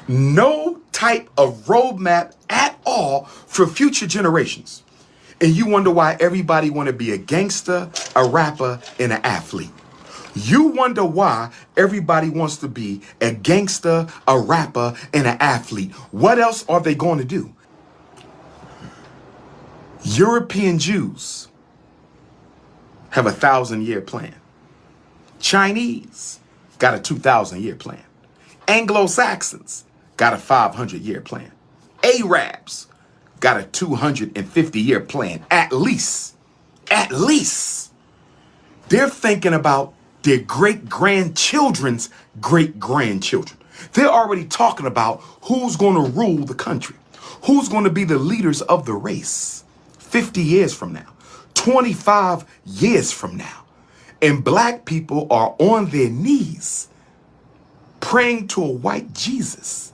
No type of roadmap at all for future generations. And you wonder why everybody want to be a gangster, a rapper, and an athlete. You wonder why everybody wants to be a gangster, a rapper, and an athlete. What else are they going to do? European Jews have a 1,000-year plan. Chinese got a 2,000-year plan. Anglo-Saxons got a 500-year plan. Arabs got a 250-year plan, at least. At least. They're thinking about their great-grandchildren's great-grandchildren. They're already talking about who's going to rule the country, who's going to be the leaders of the race 50 years from now, 25 years from now. And black people are on their knees praying to a white Jesus,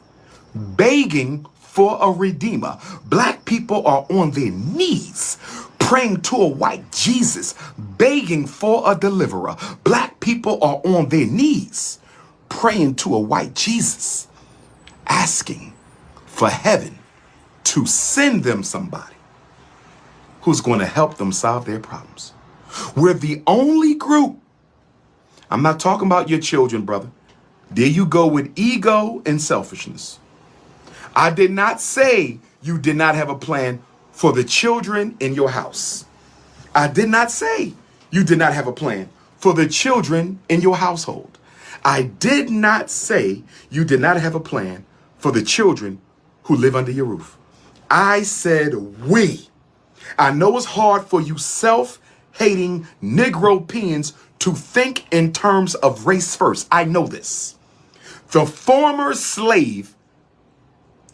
begging for a redeemer. Black people are on their knees praying to a white Jesus, begging for a deliverer. Black people are on their knees praying to a white Jesus, asking for heaven to send them somebody who's going to help them solve their problems. We're the only group. I'm not talking about your children, brother. There you go with ego and selfishness. I did not say you did not have a plan for the children in your house. I did not say you did not have a plan for the children in your household. I did not say you did not have a plan for the children who live under your roof. I said we. I know it's hard for you self-hating Negropeans to think in terms of race first. I know this. The former slave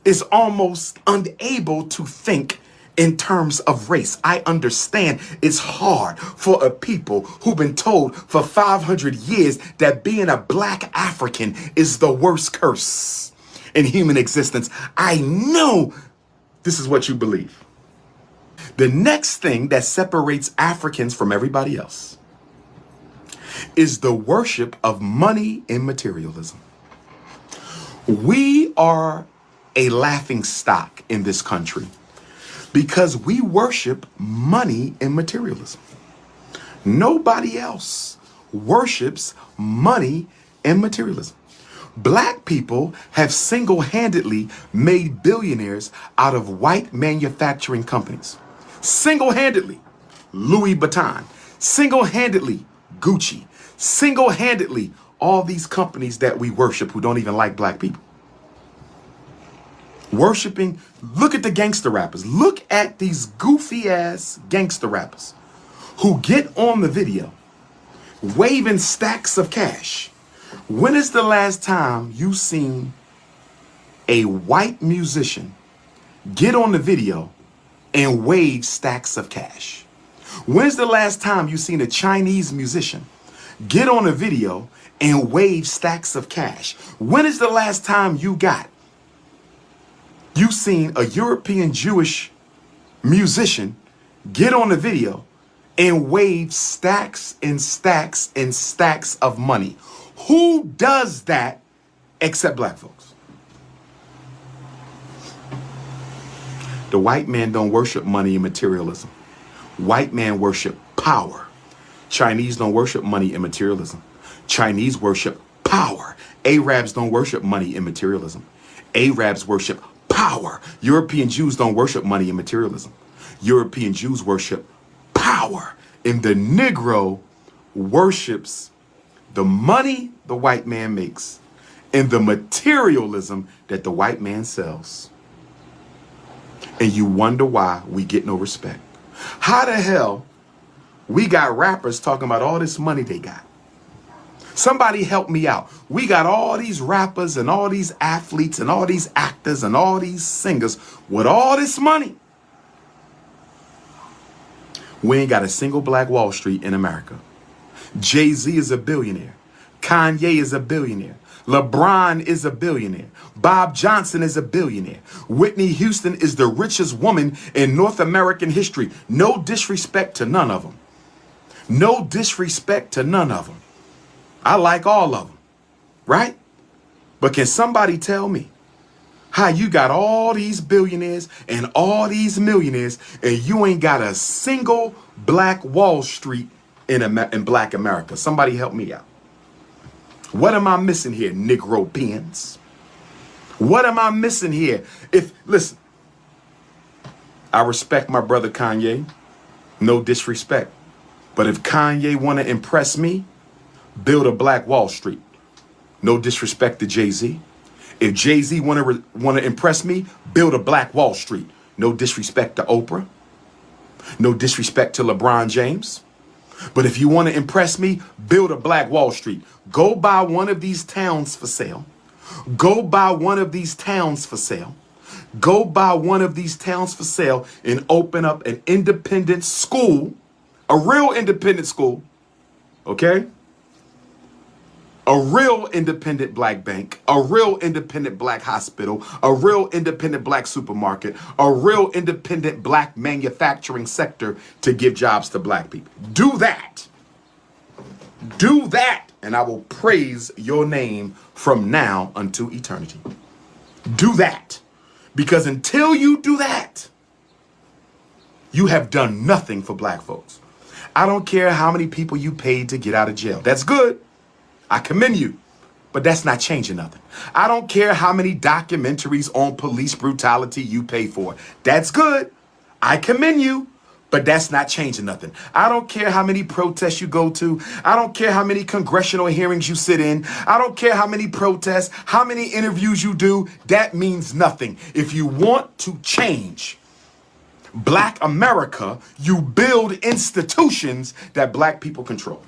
is almost unable to think in terms of race. I understand it's hard for a people who've been told for 500 years that being a black African is the worst curse in human existence. I know this is what you believe. The next thing that separates Africans from everybody else is the worship of money and materialism. We are a laughing stock in this country because we worship money and materialism. Nobody else worships money and materialism. Black people have single-handedly made billionaires out of white manufacturing companies. Single-handedly, Louis Vuitton. Single-handedly, Gucci. Single-handedly, all these companies that we worship who don't even like black people. Worshiping, look at the gangster rappers. Look at these goofy ass gangster rappers who get on the video waving stacks of cash. When is the last time you seen a white musician get on the video and wave stacks of cash? When's the last time you seen a Chinese musician get on a video and wave stacks of cash? When is the last time you seen a European Jewish musician get on a video and wave stacks and stacks and stacks of money? Who does that except black folks? The white man don't worship money and materialism. White man worship power. Chinese don't worship money and materialism. Chinese worship power. Arabs don't worship money and materialism. Arabs worship power. European Jews don't worship money and materialism. European Jews worship power. And the Negro worships the money the white man makes and the materialism that the white man sells. And you wonder why we get no respect. How the hell we got rappers talking about all this money they got? Somebody help me out. We got all these rappers and all these athletes and all these actors and all these singers with all this money. We ain't got a single black Wall Street in America. Jay-Z is a billionaire. Kanye is a billionaire. LeBron is a billionaire. Bob Johnson is a billionaire. Whitney Houston is the richest woman in North American history. No disrespect to none of them. No disrespect to none of them. I like all of them, right? But can somebody tell me How you got all these billionaires and all these millionaires and you ain't got a single black Wall Street in black America? Somebody help me out. What am I missing here, Negropeans? What am I missing here? Listen, I respect my brother Kanye. No disrespect. But if Kanye want to impress me, build a black Wall Street. No disrespect to Jay-Z. If Jay-Z want to impress me, build a black Wall Street. No disrespect to Oprah. No disrespect to LeBron James. But if you want to impress me, build a black Wall Street. Go buy one of these towns for sale. Go buy one of these towns for sale. Go buy one of these towns for sale and open up an independent school, a real independent school, okay? A real independent black bank, a real independent black hospital, a real independent black supermarket, a real independent black manufacturing sector to give jobs to black people. Do that. Do that, and I will praise your name from now unto eternity. Do that. Because until you do that, you have done nothing for black folks. I don't care how many people you paid to get out of jail. That's good. I commend you, but that's not changing nothing. I don't care how many documentaries on police brutality you pay for. That's good. I commend you, but that's not changing nothing. I don't care how many protests you go to. I don't care how many congressional hearings you sit in. I don't care how many protests, how many interviews you do. That means nothing. If you want to change black America, you build institutions that black people control.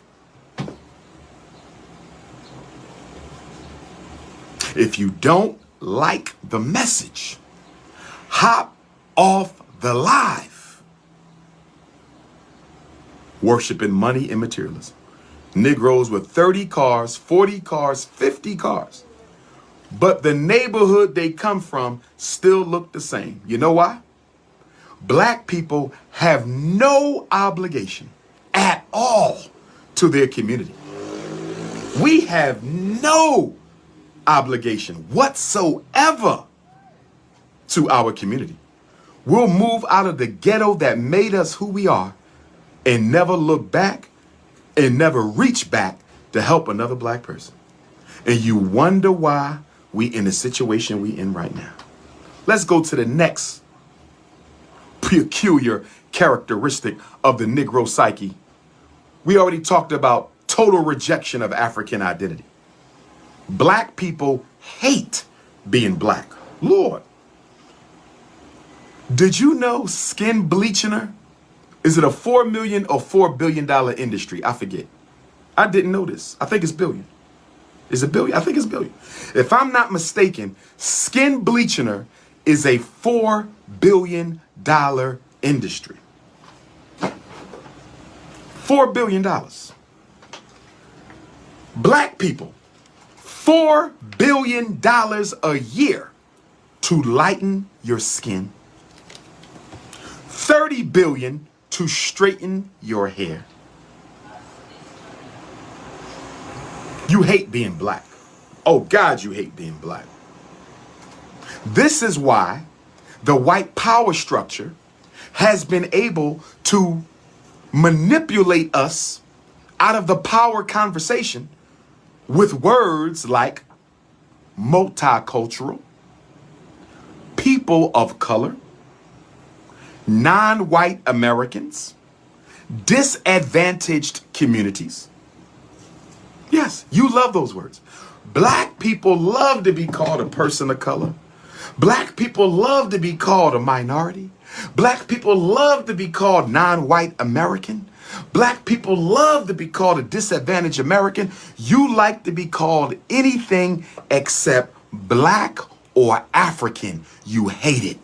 If you don't like the message, hop off the live. Worshiping money and materialism. Negroes with 30 cars, 40 cars, 50 cars. But the neighborhood they come from still look the same. You know why? Black people have no obligation at all to their community. We have no obligation whatsoever to our community. We'll move out of the ghetto that made us who we are and never look back and never reach back to help another black person. And you wonder why we in the situation we in right now. Let's go to the next peculiar characteristic of the Negro psyche. We already talked about total rejection of African identity. Black people hate being black. Lord, did you know skin bleaching? Is it a $4 million or $4 billion industry? I forget. I didn't know this. I think it's billion. Is it billion? I think it's billion. If I'm not mistaken, skin bleaching is a $4 billion industry. $4 billion. Black people, $4 billion a year to lighten your skin. $30 billion to straighten your hair. You hate being black. Oh God, you hate being black. This is why the white power structure has been able to manipulate us out of the power conversation with words like multicultural, people of color, non-white Americans, disadvantaged communities. Yes, you love those words. Black people love to be called a person of color. Black people love to be called a minority. Black people love to be called non-white American. Black people love to be called a disadvantaged American. You like to be called anything except black or African. You hate it.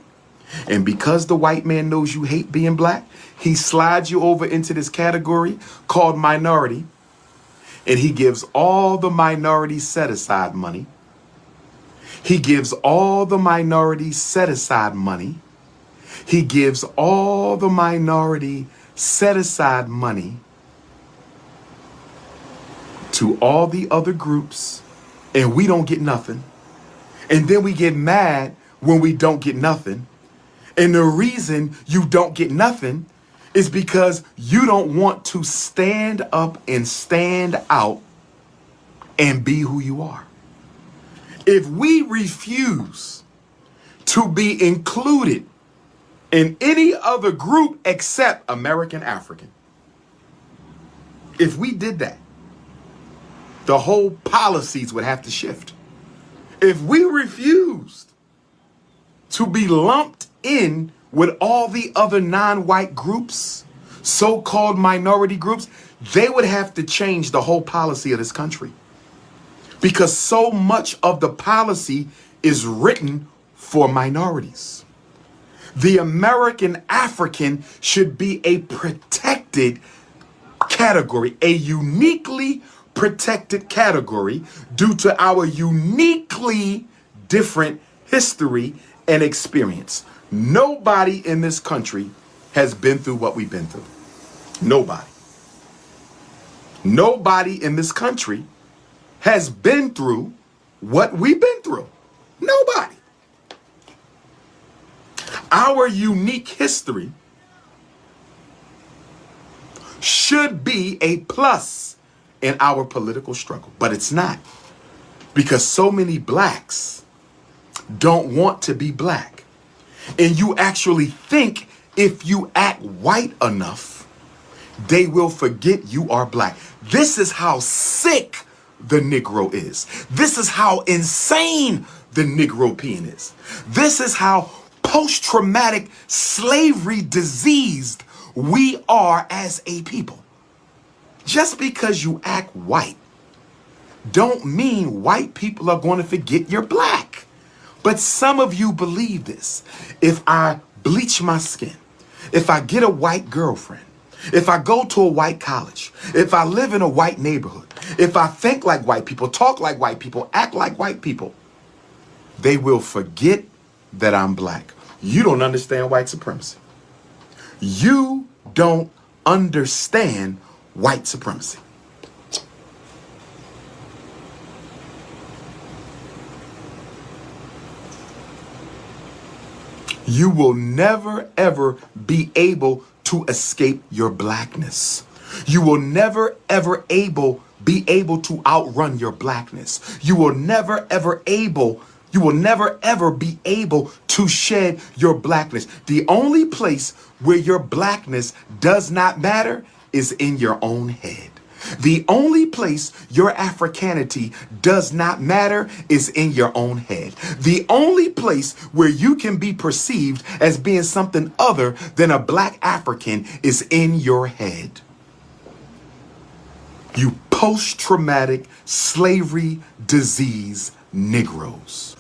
And because the white man knows you hate being black, he slides you over into this category called minority. And he gives all the minority set-aside money. He gives all the minority set-aside money. He gives all the minority set-aside money to all the other groups, and we don't get nothing. And then we get mad when we don't get nothing. And the reason you don't get nothing is because you don't want to stand up and stand out and be who you are. If we refuse to be included in any other group except American African, if we did that, the whole policies would have to shift. If we refused to be lumped in with all the other non-white groups, so-called minority groups, they would have to change the whole policy of this country. Because so much of the policy is written for minorities. The American African should be a protected category, a uniquely protected category due to our uniquely different history and experience. Nobody in this country has been through what we've been through. Nobody. Nobody in this country has been through what we've been through. Nobody. Our unique history should be a plus in our political struggle, but it's not, because so many blacks don't want to be black. And you actually think if you act white enough, they will forget you are black. This is how sick the Negro is. This is how insane the Negropean is. This is how post-traumatic slavery diseased we are as a people. Just because you act white don't mean white people are going to forget you're black. But some of you believe this. If I bleach my skin, if I get a white girlfriend, if I go to a white college, if I live in a white neighborhood, if I think like white people, talk like white people, act like white people, they will forget that I'm black. You don't understand white supremacy. You don't understand white supremacy. You will never, ever be able to escape your blackness. You will never, ever be able to outrun your blackness. You will never, ever be able to shed your blackness. The only place where your blackness does not matter is in your own head. The only place your Africanity does not matter is in your own head. The only place where you can be perceived as being something other than a black African is in your head. You post-traumatic slavery disease Negroes.